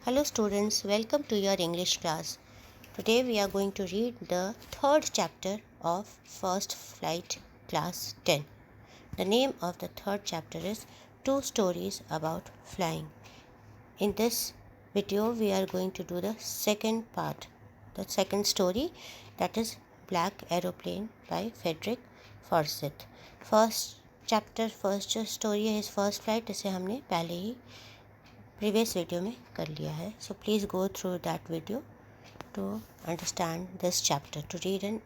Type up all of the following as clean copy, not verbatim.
Hello students, welcome to your English class. Today we are going to read the third chapter of First Flight Class 10. The name of the third chapter is Two Stories About Flying. In this video we are going to do the second part, the second story, that is Black Aeroplane by Frederick Forsyth. First जो story है, his first flight, इसे हमने पहले ही previous video में कर लिया है. So please go through that video to understand this chapter, to read and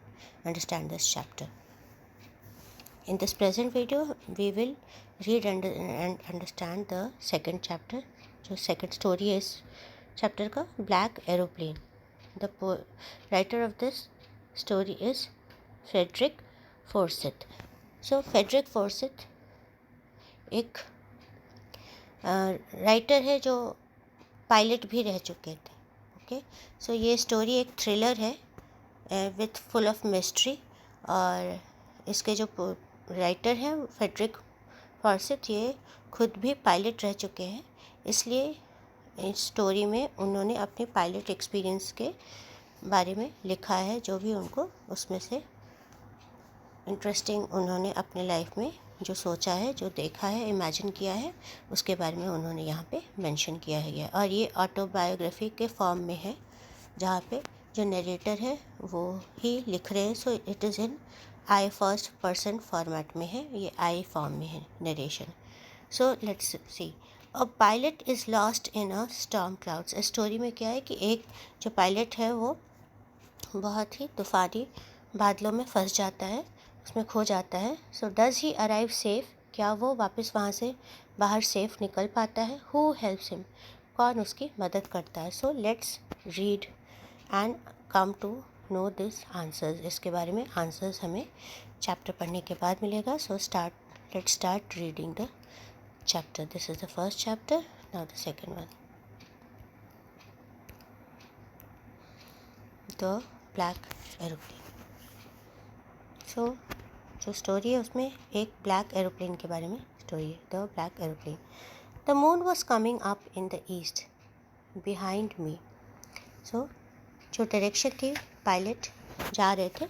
understand this chapter. In this present video we will read and understand the second chapter. जो second story है इस chapter का, black aeroplane. The writer of this story is Frederick Forsyth. So Frederick Forsyth एक writer है जो pilot भी रह चुके थे. ओके, सो ये स्टोरी एक थ्रिलर है विथ फुल ऑफ मिस्ट्री. और इसके जो राइटर हैं फ्रेडरिक फॉर्सिथ, ये खुद भी पायलट रह चुके हैं, इसलिए इस स्टोरी में उन्होंने अपने पायलट एक्सपीरियंस के बारे में लिखा है. जो भी उनको उसमें से इंटरेस्टिंग उन्होंने अपने लाइफ में जो सोचा है, जो देखा है, इमेजिन किया है, उसके बारे में उन्होंने यहाँ पे मेंशन किया है. और ये ऑटोबायोग्राफी के फॉर्म में है, जहाँ पे जो नरेटर है वो ही लिख रहे हैं. So it is in I first person format में है, ये आई फॉर्म में है narration. So let's see. A pilot is lost in a storm clouds. इस स्टोरी में क्या है कि एक जो पायलट है वो बहुत ही तूफ़ानी बादलों में फंस जाता है, उसमें खो जाता है. सो डज़ ही अराइव सेफ़. क्या वो वापस वहाँ से बाहर सेफ़ निकल पाता है? Who helps him. कौन उसकी मदद करता है? So let's read and come to know this answers. इसके बारे में आंसर्स हमें चैप्टर पढ़ने के बाद मिलेगा. So let's start reading the chapter. This is the first chapter. Now the second one, the black aeroplane. So जो स्टोरी है उसमें एक ब्लैक एरोप्लेन के बारे में स्टोरी है. The black aeroplane. The moon was coming up in the east behind me. So जो direction थी, पायलट जा रहे थे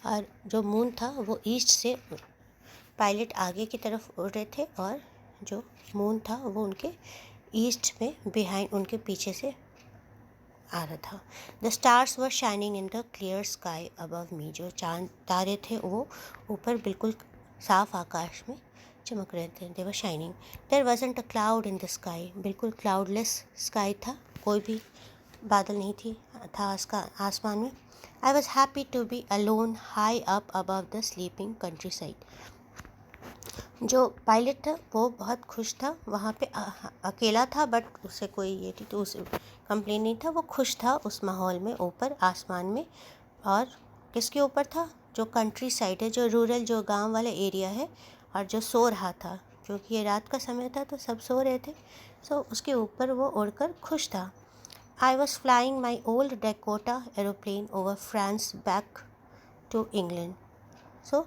और जो मून था वो ईस्ट से, पायलट आगे की तरफ उड़ रहे थे और जो मून था वो उनके ईस्ट में बिहाइंड, उनके पीछे से आ रहा था. The stars were shining in the clear sky above मी. जो चांद तारे थे वो ऊपर बिल्कुल साफ आकाश में चमक रहे थे. They were shining. There wasn't a cloud in the sky. बिल्कुल क्लाउडलेस स्काई था, कोई भी बादल नहीं था आसमान में. I was happy to be alone high up above the sleeping countryside. जो पायलट था वो बहुत खुश था, वहाँ पे अकेला था, बट उसे कोई ये थी तो उसे कंप्लेन नहीं था. वो खुश था उस माहौल में, ऊपर आसमान में. और किसके ऊपर था? जो कंट्री साइड है, जो रूरल, जो गांव वाला एरिया है, और जो सो रहा था, क्योंकि ये रात का समय था तो सब सो रहे थे. सो उसके ऊपर वो उड़कर खुश था. I was flying my old Dakota aeroplane over France back to England. So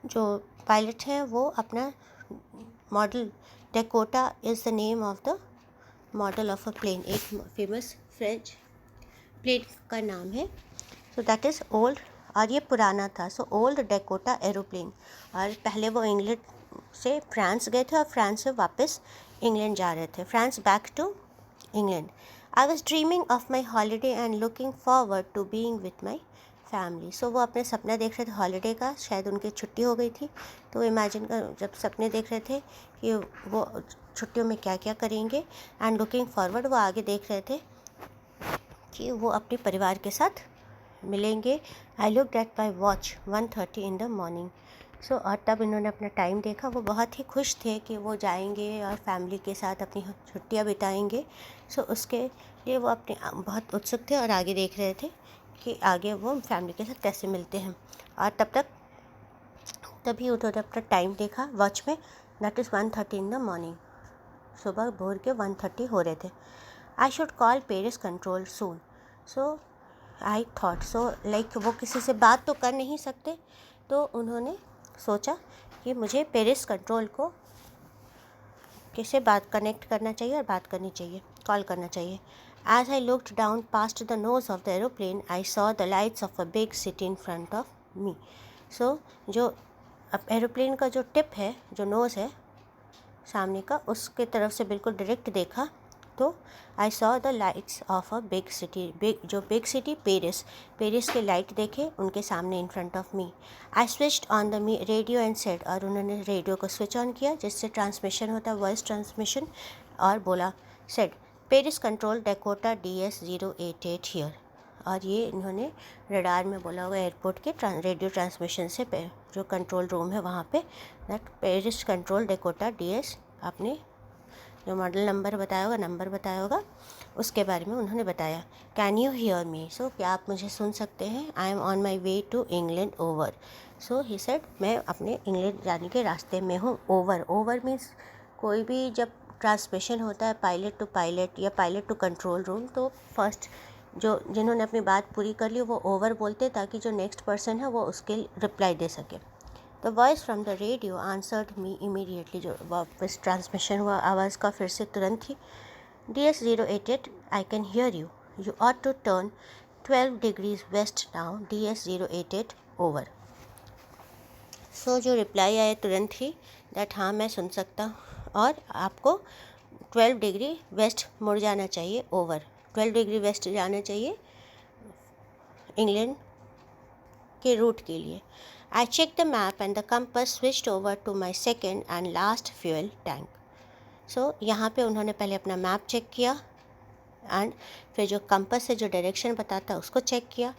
जो पायलट हैं वो अपना model, Dakota is the name of the model of a plane, एक फेमस फ्रेंच प्लेन का नाम है. सो दैट इज़ ओल्ड, और ये पुराना था. So old Dakota aeroplane. और पहले वो इंग्लैंड से फ्रांस गए थे और फ्रांस से वापस इंग्लैंड जा रहे थे. France back to England. I was dreaming of my holiday and looking forward to being with my family. So वो अपने सपना देख रहे थे हॉलीडे का, शायद उनकी छुट्टी हो गई थी, तो इमेजिन कर जब सपने देख रहे थे कि वो छुट्टियों में क्या क्या करेंगे. एंड लुकिंग फॉरवर्ड, वो आगे देख रहे थे कि वो अपने परिवार के साथ मिलेंगे. I looked at my watch 1:30 in the morning. So और तब इन्होंने अपना टाइम देखा. वो बहुत ही खुश थे कि वो जाएंगे और फैमिली के साथ अपनी छुट्टियाँ बिताएंगे. सो उसके लिए वो अपने बहुत उत्सुक थे और आगे देख रहे थे कि आगे वो फैमिली के साथ कैसे मिलते हैं. और तभी उन्होंने अपना टाइम देखा वॉच में. That is 1:30 in the morning. सुबह भोर के 1:30 हो रहे थे. I should call Paris control soon. So I thought, so like वो किसी से बात तो कर नहीं सकते, तो उन्होंने सोचा कि मुझे पेरिस कंट्रोल को किससे बात कनेक्ट करना चाहिए और बात करनी चाहिए. कॉल करना चाहिए। As I looked down past the nose of the aeroplane, I saw the lights of a big city in front of me. So जो अब एरोप्लेन का जो टिप है, जो नोज़ है सामने का, उसके तरफ से बिल्कुल डायरेक्ट देखा तो I saw the lights of a big city, big city Paris के लाइट देखे उनके सामने इन front of me. I switched on the radio and said, और उन्होंने रेडियो को स्विच ऑन किया जिससे ट्रांसमिशन होता है, वॉइस ट्रांसमिशन, और बोला, said Paris control Dakota DS-088 here. और ये इन्होंने रडार में बोला होगा एयरपोर्ट के रेडियो ट्रांसमिशन से जो कंट्रोल रूम है वहाँ पे, that Paris control Dakota DS, आपने जो मॉडल नंबर बताया होगा, नंबर बताया होगा, उसके बारे में उन्होंने बताया। Can you hear me? So क्या आप मुझे सुन सकते हैं? I am on my way to England over. So he said, मैं अपने इंग्लैंड जाने के रास्ते में हूँ। ओवर मीन्स कोई भी जब ट्रांसमिशन होता है पायलट टू पायलट या पायलट टू कंट्रोल रूम, तो फर्स्ट जो जिन्होंने अपनी बात पूरी कर ली वो ओवर बोलते, ताकि जो नेक्स्ट पर्सन है वो उसके रिप्लाई दे सके। The voice from the radio answered me immediately, जो वापस ट्रांसमिशन हुआ आवाज़ का फिर से तुरंत ही, DS-088, I can hear you, you ought to turn 12 degrees west now, DS-088 over. So जो रिप्लाई आया तुरंत ही, दैट हाँ मैं सुन सकता हूँ, और आपको 12 डिग्री वेस्ट मुड़ जाना चाहिए, ओवर 12 डिग्री वेस्ट जाना चाहिए इंग्लैंड के रूट के लिए। I checked the map and the compass switched over to my second and last fuel tank. So यहाँ पे उन्होंने पहले अपना मैप चेक किया एंड फिर जो कंपस से जो डायरेक्शन बताता है उसको चेक किया,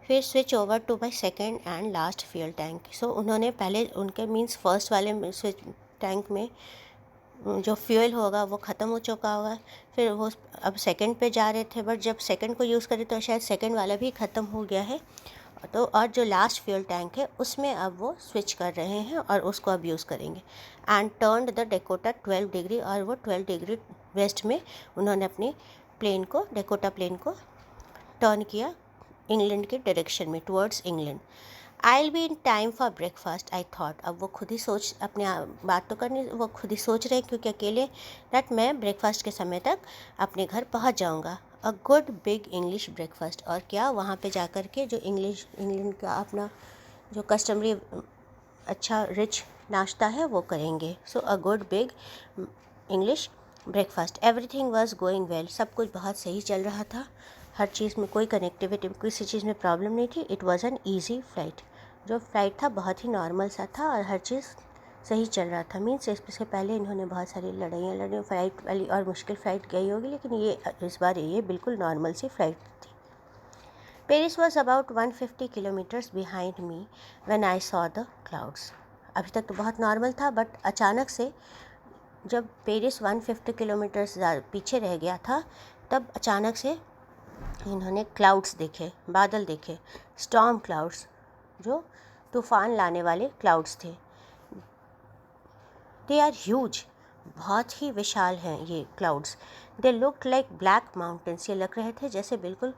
फिर switch over to my second and last fuel tank. So उन्होंने पहले उनके मीन्स फर्स्ट वाले स्विच टैंक में जो फ्यूल होगा वो ख़त्म हो चुका होगा, फिर वो अब सेकंड पे जा रहे थे, बट जब सेकंड को यूज़ करें तो शायद सेकंड वाला भी ख़त्म हो गया है, तो और जो लास्ट फ्यूल टैंक है उसमें अब वो स्विच कर रहे हैं और उसको अब यूज़ करेंगे। And turned the Dakota 12 degree, और वो 12 डिग्री वेस्ट में उन्होंने अपनी प्लेन को, डेकोटा प्लेन को टर्न किया इंग्लैंड के डायरेक्शन में, towards England. I will be in time for breakfast, I thought. अब वो खुद ही सोच, अपने बात तो करनी, वो खुद ही सोच रहे हैं क्योंकि अकेले, दैट मैं ब्रेकफास्ट के समय तक अपने घर पहुंच जाऊंगा। अ गुड बिग इंग्लिश ब्रेकफास्ट, और क्या वहाँ पे जाकर के जो इंग्लैंड का अपना जो कस्टमरी अच्छा रिच नाश्ता है वो करेंगे। So a good big English breakfast. Everything was going well, सब कुछ बहुत सही चल रहा था, हर चीज़ में कोई कनेक्टिविटी, किसी चीज़ में प्रॉब्लम नहीं थी। It was an easy flight, जो फ्लाइट था बहुत ही नॉर्मल सा था और हर चीज़ सही चल रहा था। मीन्स इससे पहले इन्होंने बहुत सारी लड़ाइयाँ लड़ी, फ्लाइट वाली और मुश्किल फ़्लाइट गई होगी, लेकिन ये इस बार ये बिल्कुल नॉर्मल सी फ्लाइट थी। Paris was about 150 kilometres behind me when I saw the clouds. अभी तक तो बहुत नॉर्मल था, बट अचानक से जब पेरिस 150 किलोमीटर्स पीछे रह गया था, तब अचानक से इन्होंने क्लाउड्स देखे, बादल देखे, स्टॉर्म क्लाउड्स, जो तूफ़ान लाने वाले क्लाउड्स थे। दे आर ह्यूज, बहुत ही विशाल हैं ये clouds. They looked like black mountains, ये लग रहे थे जैसे बिल्कुल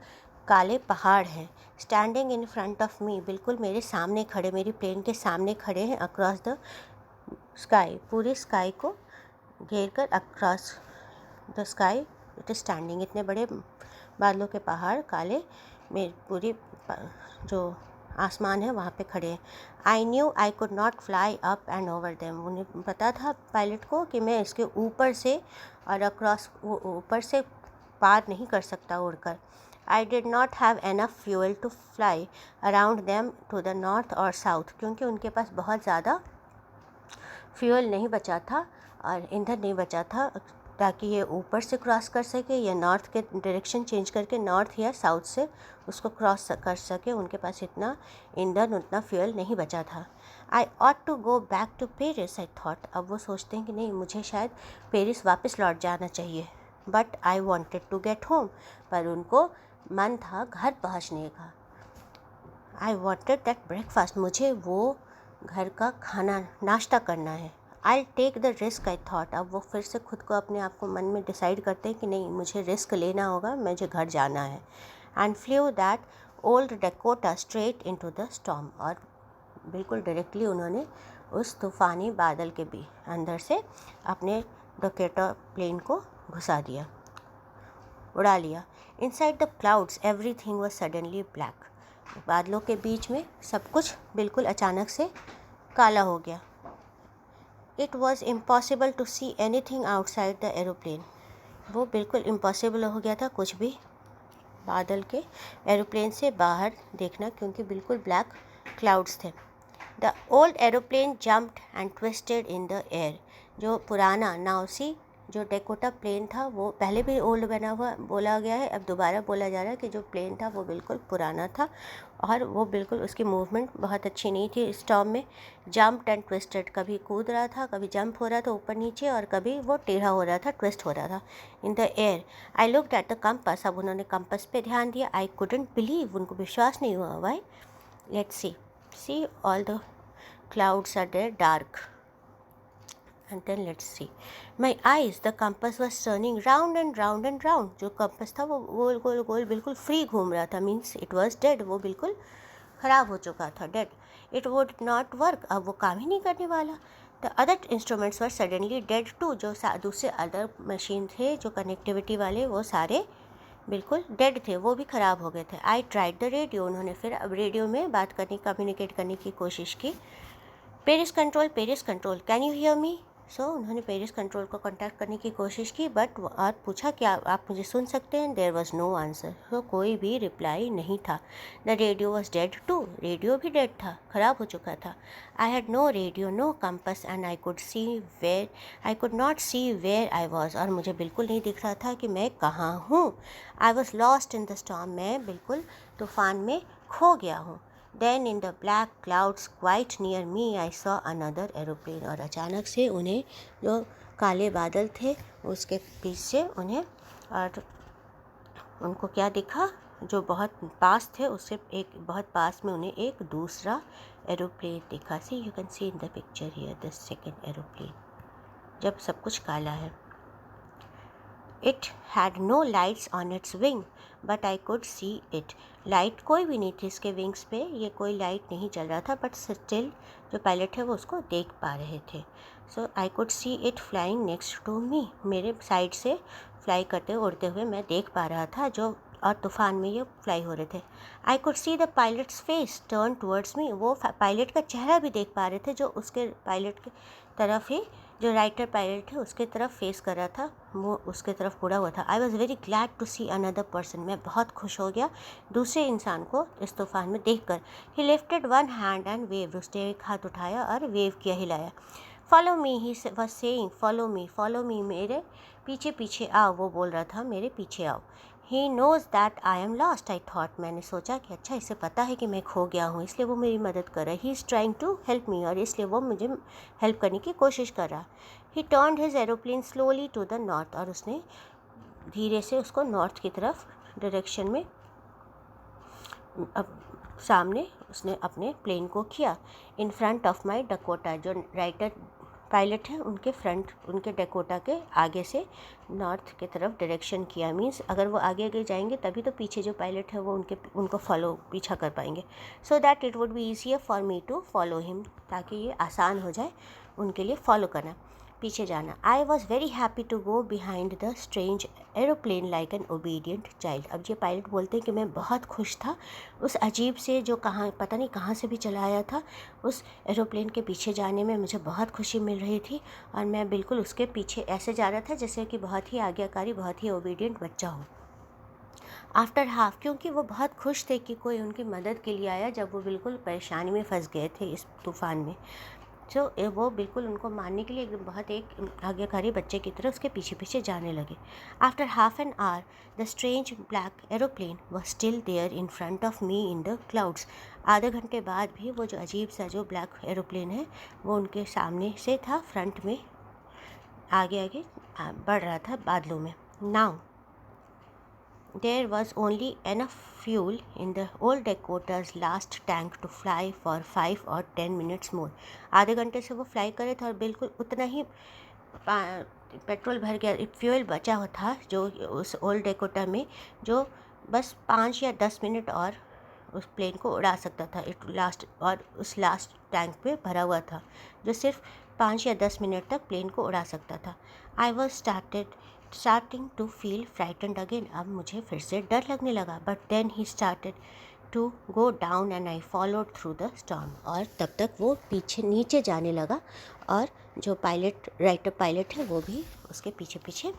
काले पहाड़ हैं। स्टैंडिंग इन फ्रंट ऑफ मी, बिल्कुल मेरे सामने खड़े, मेरी प्लेन के सामने खड़े हैं। अक्रॉस द स्काई, पूरी स्काई को घेर कर, across the sky it is standing, इतने बड़े बादलों के पहाड़ काले मेरी पूरी जो आसमान है वहाँ पे खड़े हैं। I knew I could not fly up and over them, उन्हें पता था पायलट को कि मैं इसके ऊपर से और अक्रॉस, वो ऊपर से पार नहीं कर सकता उड़कर। I did not have enough fuel to fly around them to the north और साउथ, क्योंकि उनके पास बहुत ज़्यादा फ्यूल नहीं बचा था और ईंधन नहीं बचा था ताकि ये ऊपर से क्रॉस कर सके या नॉर्थ के डायरेक्शन चेंज करके नॉर्थ या साउथ से उसको क्रॉस कर सके। उनके पास इतना ईंधन, उतना फ्यूल नहीं बचा था। I ought to go back to Paris, I thought. अब वो सोचते हैं कि नहीं, मुझे शायद पेरिस वापस लौट जाना चाहिए। But I wanted to get home, पर उनको मन था घर पहुँचने का। आई वॉन्टेड दैट ब्रेकफास्ट, मुझे वो घर का खाना, नाश्ता करना है। I take the risk, I thought. अब वो फिर से खुद को, अपने आप को मन में डिसाइड करते हैं कि नहीं, मुझे रिस्क लेना होगा, मुझे घर जाना है। And flu that old Dakota straight into the storm, और बिल्कुल डायरेक्टली उन्होंने उस तूफ़ानी बादल के भी अंदर से अपने डेकोटा प्लेन को घुसा दिया। उड़ा लिया। Inside the clouds everything was suddenly black. बादलों के बीच में सब कुछ बिल्कुल अचानक से काला हो गया। It was impossible to see anything outside the aeroplane. वो बिल्कुल इम्पॉसिबल हो गया था कुछ भी बादल के एरोप्लेन से बाहर देखना, क्योंकि बिल्कुल ब्लैक क्लाउड्स थे। The old aeroplane jumped and twisted in the air. जो पुराना नाउसी जो डेकोटा प्लेन था, वो पहले भी ओल्ड बना हुआ बोला गया है, अब दोबारा बोला जा रहा है कि जो प्लेन था वो बिल्कुल पुराना था और वो बिल्कुल उसकी मूवमेंट बहुत अच्छी नहीं थी स्टॉर्म में। जम्प्ड एंड ट्विस्टेड, कभी कूद रहा था, कभी जंप हो रहा था ऊपर नीचे, और कभी वो टेढ़ा हो रहा था, ट्विस्ट हो रहा था in the air. I looked at the compass. अब उन्होंने कंपास पे ध्यान दिया। आई कुडंट बिलीव, उनको विश्वास नहीं हुआ। Why? Let's see all the clouds are there dark, and then let's see my eyes, the compass was turning round and round and round. जो कंपास था वो गोल गोल गोल बिल्कुल फ्री घूम रहा था, मीन्स इट वॉज डेड, वो बिल्कुल ख़राब हो चुका था, dead. It would not work, अब वो काम ही नहीं करने वाला। The other instruments were suddenly dead too. जो दूसरे अदर मशीन थे जो कनेक्टिविटी वाले, वो सारे बिल्कुल डेड थे, वो भी ख़राब हो गए थे। आई ट्राइड द रेडियो, उन्होंने फिर अब रेडियो में बात करने, कम्युनिकेट करने की कोशिश की। Paris control, can you hear me? So उन्होंने पेरिस कंट्रोल को कॉन्टैक्ट करने की कोशिश की, बट और पूछा क्या आप मुझे सुन सकते हैं? There was no answer. तो कोई भी रिप्लाई नहीं था। The radio was dead too, radio भी डेड था, ख़राब हो चुका था। I had no radio, no compass, and I could not see where I was, और मुझे बिल्कुल नहीं दिख रहा था कि मैं कहाँ हूँ। I was lost in the storm, मैं बिल्कुल तूफ़ान में खो गया हूँ। Then in the black clouds quite near me I saw another aeroplane। और अचानक से उन्हें जो काले बादल थे उसके पीछे उन्हें, और उनको क्या दिखा, जो बहुत पास थे उससे एक बहुत पास में उन्हें एक दूसरा एरोप्लेन दिखा। See you can see in the picture here the second aeroplane, जब सब कुछ काला है। It had no lights on its wing but I could see it. Light कोई भी नहीं थी इसके विंग्स पे, ये कोई लाइट नहीं चल रहा था, बट स्टिल जो पायलट है वो उसको देख पा रहे थे। So I could see it flying next to me, मेरे साइड से फ्लाई करते उड़ते हुए मैं देख पा रहा था, जो और तूफ़ान में ये फ्लाई हो रहे थे। आई could see the pilots face turn towards me, वो पायलट का चेहरा भी देख पा रहे थे, जो उसके पायलट की तरफ ही, जो राइटर पायलट है उसके तरफ फेस कर रहा था, वो उसके तरफ मुड़ा हुआ था। I was very glad to see another person, मैं बहुत खुश हो गया दूसरे इंसान को इस तूफ़ान में देख कर। ही lifted one hand and wave, उसने एक हाथ उठाया और वेव किया, हिलाया। Follow me, he was saying follow me, मेरे पीछे पीछे आओ, वो बोल रहा था मेरे पीछे आओ। He knows that I am lost I thought, मैंने सोचा कि अच्छा इसे पता है कि मैं खो गया हूँ, इसलिए वो मेरी मदद कर रहा है। He is trying to help me, और इसलिए वो मुझे हेल्प करने की कोशिश कर रहा। He turned his aeroplane slowly to the north, और उसने धीरे से उसको नॉर्थ की तरफ डायरेक्शन में अब सामने उसने अपने प्लेन को किया। इन फ्रंट ऑफ माई डकोटा, जो राइटर पायलट है उनके फ्रंट, उनके डकोटा के आगे से नॉर्थ की तरफ डायरेक्शन किया। मीन्स अगर वो आगे आगे जाएंगे तभी तो पीछे जो पायलट है वो उनको फॉलो पीछा कर पाएंगे। So that it would be easier for me to follow him, ताकि ये आसान हो जाए उनके लिए फॉलो करना, पीछे जाना। I was very happy to go behind the strange aeroplane like an obedient child. अब ये पायलट बोलते हैं कि मैं बहुत खुश था उस अजीब से, जो कहाँ पता नहीं कहाँ से भी चला आया था, उस एरोप्लेन के पीछे जाने में मुझे बहुत खुशी मिल रही थी, और मैं बिल्कुल उसके पीछे ऐसे जा रहा था जैसे कि बहुत ही आज्ञाकारी, बहुत ही ओबीडियंट बच्चा हो। आफ्टर हाफ, क्योंकि वो बहुत खुश थे कि कोई उनकी मदद के लिए आया जब वो बिल्कुल परेशानी में फंस गए थे इस तूफ़ान में। जो वो बिल्कुल उनको मारने के लिए एकदम बहुत एक आज्ञाकारी बच्चे की तरह उसके पीछे पीछे जाने लगे। After half an hour the strange black aeroplane was still there in front of me in the clouds. आधे घंटे बाद भी वो जो अजीब सा जो ब्लैक एरोप्लेन है वो उनके सामने से था, फ्रंट में आगे आगे बढ़ रहा था बादलों में। Now there was only enough fuel in the old Dakota's last tank to fly for 5 or 10 minutes more। आधे घंटे से वो फ्लाई करे थे और बिल्कुल उतना ही पेट्रोल भर गया, फ्यूल बचा हुआ था जो उस ओल्ड डेकोटा में, जो बस 5 या 10 मिनट और उस प्लेन को उड़ा सकता था। और उस लास्ट टैंक पे भरा हुआ था जो सिर्फ 5 या 10 मिनट तक प्लेन को उड़ा सकता था। I was started starting to feel frightened again. अब मुझे फिर से डर लगने लगा. But then he started to go down and I followed through the storm. और तब तक वो पीछे नीचे जाने लगा और जो राइटर पायलट है वो भी उसके पीछे पीछे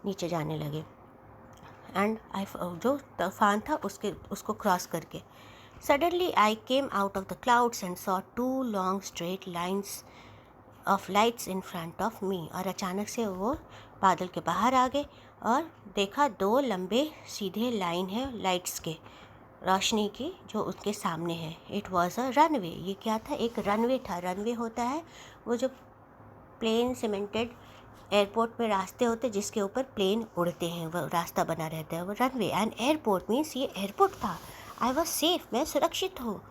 नीचे जाने लगे. एंड जो तूफान था उसको क्रॉस करके. Suddenly I came out of the clouds and saw 2 long straight lines of lights in front of me. और अचानक से वो बादल के बाहर आ गए और देखा 2 लंबे सीधे लाइन है लाइट्स के, रोशनी की, जो उसके सामने है. It was a runway. ये क्या था? एक रनवे था. रनवे होता है वो जो प्लेन सीमेंटेड एयरपोर्ट में रास्ते होते जिसके ऊपर प्लेन उड़ते हैं, वो रास्ता बना रहता है, वो रनवे. एंड एयरपोर्ट मीन्स ये एयरपोर्ट था. I was safe. मैं सुरक्षित हूँ.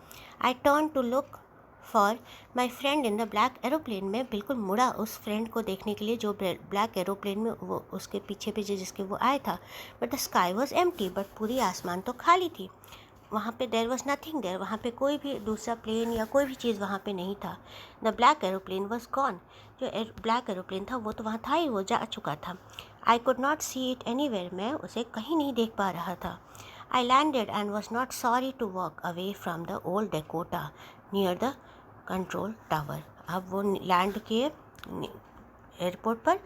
I turn to look for my friend in the black aeroplane. में बिल्कुल मुड़ा उस फ्रेंड को देखने के लिए जो ब्लैक एरोप्लेन में वो उसके पीछे पीछे जिसके वो आया था. But the sky was empty. But पूरी आसमान तो खाली थी. वहाँ पे देयर वॉज नथिंग देयर. वहाँ पे कोई भी दूसरा प्लेन या कोई भी चीज़ वहाँ पे नहीं था. The black aeroplane was gone. जो ब्लैक एरोप्लेन था वो तो वहाँ था ही, वो जा चुका था. आई could not see it anywhere. मैं उसे कहीं नहीं देख पा रहा था. I landed and was not sorry to walk away from the old Dakota near the control tower. अब वो लैंड किए एयरपोर्ट पर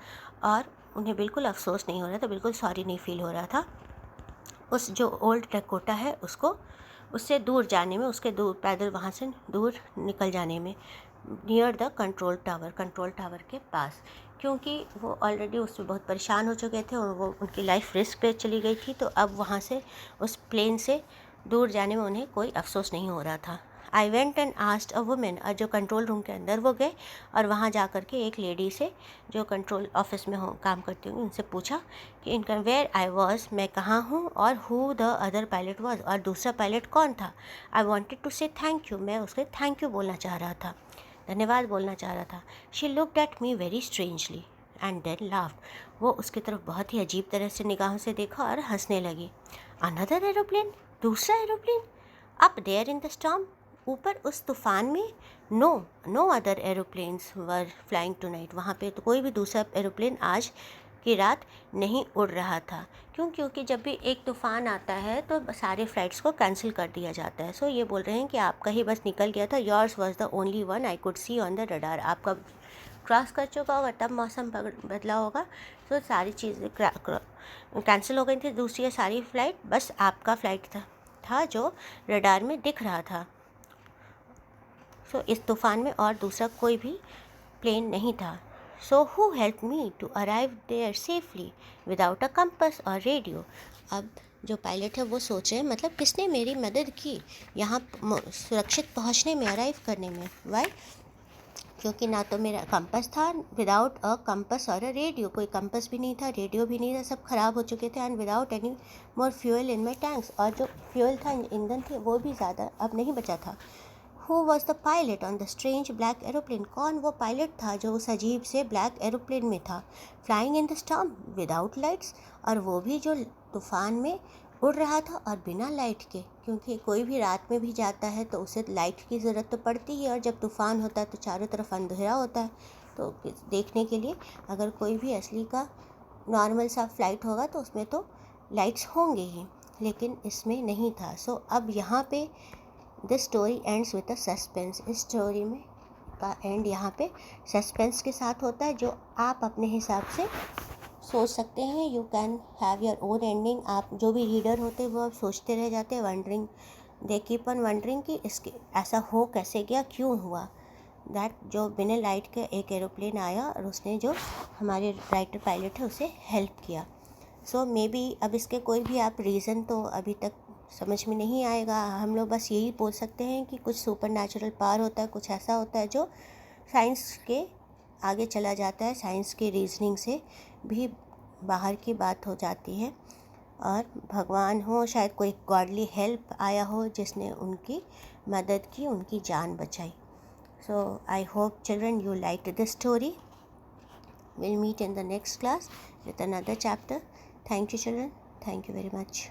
और उन्हें बिल्कुल अफसोस नहीं हो रहा था, बिल्कुल सॉरी नहीं फील हो रहा था उस जो ओल्ड डकोटा है उसको उससे दूर जाने में, उसके दूर पैदल वहाँ से दूर निकल जाने में. नियर द कंट्रोल टावर के पास, क्योंकि वो ऑलरेडी उससे बहुत परेशान हो चुके थे और वो उनकी लाइफ रिस्क पे चली गई थी. तो अब वहाँ से उस प्लेन से दूर जाने में उन्हें कोई अफसोस नहीं हो रहा था. I went and asked a women. और जो कंट्रोल रूम के अंदर वो गए और वहाँ जा कर के एक लेडी से जो कंट्रोल ऑफिस में काम करती हूँ उनसे पूछा कि इनका वेयर आई वॉज, मैं कहाँ हूँ, और who the other pilot was, और दूसरा पायलट कौन था. आई वॉन्टेड टू से थैंक यू. मैं उससे थैंक यू बोलना चाह रहा था, धन्यवाद बोलना चाह रहा था. She looked at me very strangely and then laughed. वो उसकी तरफ बहुत ही अजीब तरह से निगाहों से देखा और हंसने लगी. अनदर एरोप्लेन, दूसरा aeroplane, up there in the storm, ऊपर उस तूफान में. No other aeroplanes were flying tonight. वहाँ पे तो कोई भी दूसरा एरोप्लेन आज की रात नहीं उड़ रहा था. क्योंकि जब भी एक तूफ़ान आता है तो सारे फ़्लाइट्स को कैंसिल कर दिया जाता है. सो ये बोल रहे हैं कि आपका ही बस निकल गया था. Yours was the only one I could C on the radar. आपका क्रॉस कर चुका होगा, तब मौसम बदला होगा, तो सारी चीज़ें कैंसिल हो गई थी. दूसरी सारी फ़्लाइट, बस आपका फ़्लाइट था जो रडार में दिख रहा था. सो इस तूफ़ान में और दूसरा कोई भी प्लेन नहीं था. So who helped me to arrive there safely without a compass or radio? अब जो पायलट है वो सोच रहे हैं मतलब किसने मेरी मदद की यहाँ सुरक्षित पहुँचने में, अराइव करने में. वाई? क्योंकि ना तो मेरा कंपस था, विदाउट अ कंपस और अ रेडियो. कोई कंपस भी नहीं था, रेडियो भी नहीं था, सब खराब हो चुके थे. And without any more fuel in my tanks. और जो फ्यूल था, ईंधन थे, वो भी ज़्यादा अब नहीं बचा था. Who was the pilot on the strange black aeroplane? कौन वो पायलट था जो उस अजीब से ब्लैक एरोप्लेन में था, flying in the storm without lights, और वो भी जो तूफ़ान में उड़ रहा था और बिना लाइट के. क्योंकि कोई भी रात में भी जाता है तो उसे लाइट की ज़रूरत तो पड़ती ही, और जब तूफ़ान होता है तो चारों तरफ अंधेरा होता है. तो देखने के लिए अगर कोई भी असली का नॉर्मल सा फ्लाइट होगा तो उसमें तो लाइट्स होंगे ही, लेकिन इसमें नहीं था. सो अब यहाँ पे this story ends with a suspense. इस स्टोरी में का एंड यहाँ पे सस्पेंस के साथ होता है, जो आप अपने हिसाब से सोच सकते हैं. You can have your own ending. आप जो भी रीडर होते हैं वो आप सोचते रह जाते हैं, wondering, they keep on wondering कि इसके ऐसा हो कैसे गया, क्यों हुआ. दैट जो बिना लाइट के एक एरोप्लेन आया और उसने जो हमारे राइटर पायलट है उसे हेल्प किया. सो मे बी अब इसके कोई भी आप रीज़न तो अभी तक समझ में नहीं आएगा. हम लोग बस यही बोल सकते हैं कि कुछ सुपर नेचुरल पावर होता है, कुछ ऐसा होता है जो साइंस के आगे चला जाता है, साइंस के रीजनिंग से भी बाहर की बात हो जाती है. और भगवान हो, शायद कोई गॉडली हेल्प आया हो जिसने उनकी मदद की, उनकी जान बचाई. So I hope children you liked this story. We'll meet in the next class with another chapter. Thank you children. Thank you very much.